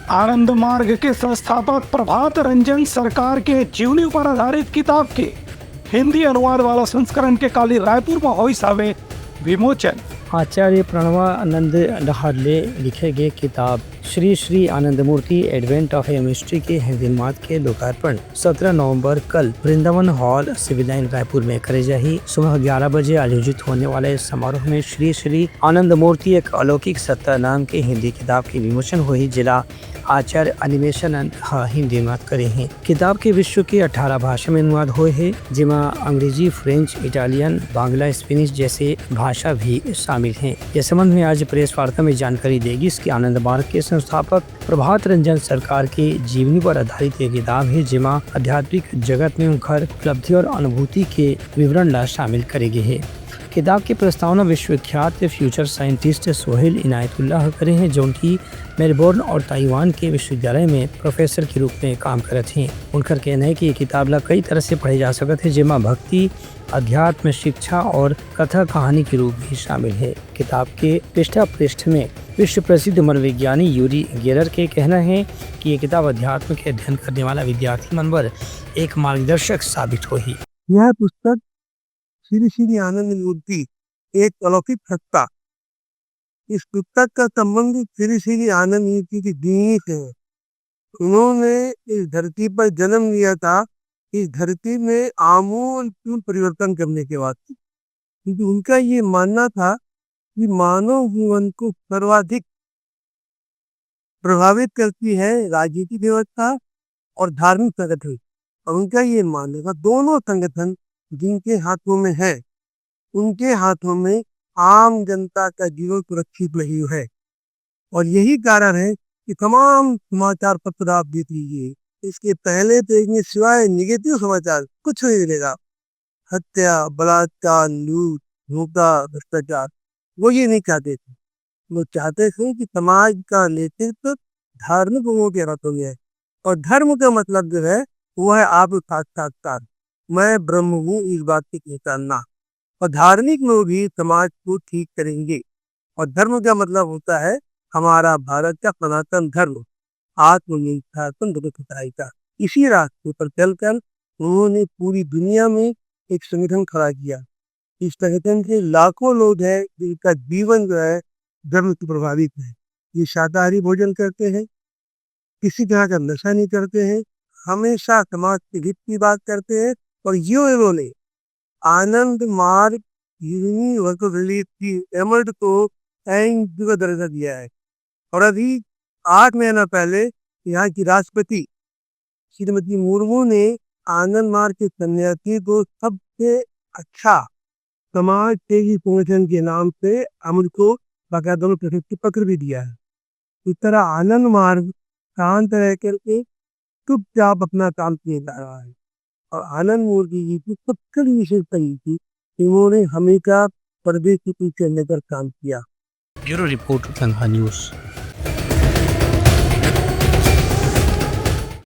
आनंद मार्ग के संस्थापक प्रभात रंजन सरकार के जीवनी पर आधारित किताब के हिंदी अनुवाद वाला संस्करण के काली रायपुर में हुई सावे विमोचन। आचार्य प्रणवानंद लहरले लिखे गए किताब Shri Shri Anand Murthy advent of a mystery के हिंदी अनुवाद के लोकार्पण 17 नवंबर कल Vrindavan hall civil line Raipur में करे जाही। सुबह 11 बजे आयोजित होने वाले इस समारोह में श्री श्री आनंद मूर्ति एक अलौकिक सत्ता नाम के हिंदी किताब की विमोचन हुई। जिला आचार्य एनिमेशन हिंदी अनुवाद करे हैं। किताब के विश्व के 18 भाषा में अनुवाद हुए हैं, जिसमें अंग्रेजी, फ्रेंच, इटालियन, बांग्ला, स्पेनिश जैसे भाषा भी शामिल हैं। इस संबंध में आज प्रेस वार्ता में जानकारी देगी इसके आनंद मार्ग के संस्थापक प्रभात रंजन सरकार के जीवनी पर आधारित एक किताब है, जिसमें आध्यात्मिक जगत में उनकर उपलब्धि और अनुभूति के विवरण ला शामिल करे गए हैं। किताब की प्रस्तावना विश्वविख्यात फ्यूचर साइंटिस्ट सोहेल इनायतुल्लाह करे हैं, जो उनकी मेलबोर्न और ताइवान के विश्वविद्यालय में प्रोफेसर के रूप में काम करते हैं। उनका कहना है कि ये किताब ला कई तरह से पढ़ी जा सकती है, जिसमें भक्ति, अध्यात्म, शिक्षा और कथा कहानी के रूप भी शामिल है। किताब के पृष्ठ में विश्व प्रसिद्ध मनोविज्ञानी यूरी गेरर के कहना है कि ये किताब अध्यात्म के अध्ययन करने वाला विद्यार्थी मन पर एक मार्गदर्शक साबित हुई। यह पुस्तक श्री श्री आनंद मूर्ति एक अलौकिक सत्ता, इस पुस्तक का संबंध श्री श्री आनंद मूर्ति की जीवनी से है। उन्होंने इस धरती पर जन्म लिया था, इस धरती में आमूल परिवर्तन करने के बाद, क्योंकि उनका ये मानना था कि मानव जीवन को सर्वाधिक प्रभावित करती है राजनीतिक व्यवस्था और धार्मिक संगठन। और उनका ये मानना था दोनों संगठन जिनके हाथों में है, उनके हाथों में आम जनता का जीवन सुरक्षित नहीं है। और यही कारण है कि तमाम समाचार पत्र आप देख लीजिए, इसके पहले पेज में सिवाय निगेटिव समाचार कुछ नहीं मिलेगा। हत्या, बलात्कार, लूट, धोखा, भ्रष्टाचार, वो ये नहीं चाहते थे। वो चाहते थे कि समाज का नेतृत्व धार्मिक लोगों के हाथों में है। और धर्म का मतलब जो है वो है आप साक्षात्कार, मैं ब्रह्म हूँ, इस बात की पहचानना। और धार्मिक लोग ही समाज को ठीक करेंगे। और धर्म का मतलब होता है हमारा भारत का सनातन धर्म, आत्मनिर्भर का। इसी रास्ते पर चलकर उन्होंने पूरी दुनिया में एक संगठन खड़ा किया। इस संगठन के लाखों लोग हैं जिनका जीवन जो है धर्म से प्रभावित है। ये शाकाहारी भोजन करते हैं, किसी तरह का नशा नहीं करते हैं, हमेशा समाज के हित की बात करते हैं। और यो इन्होंने आनंद मार्ग यूनिवर्सिटी को का दर्जा दिया है। और अभी 8 महीना पहले यहाँ की राष्ट्रपति श्रीमती मुर्मू ने आनंद मार्ग के सन्यासी को सबसे अच्छा समाज सेवी संगठन के नाम से अमर को बाकायदा प्रशस्ति पत्र भी दिया है। इस तरह आनंद मार्ग शांत रह करके चुपचाप अपना काम किया जा रहा है। और आनंद मूर्ति जी की सबसे विशेषता ये थी, इन्होंने हमेशा परदेश के पीछे लेकर काम किया। Bureau report news.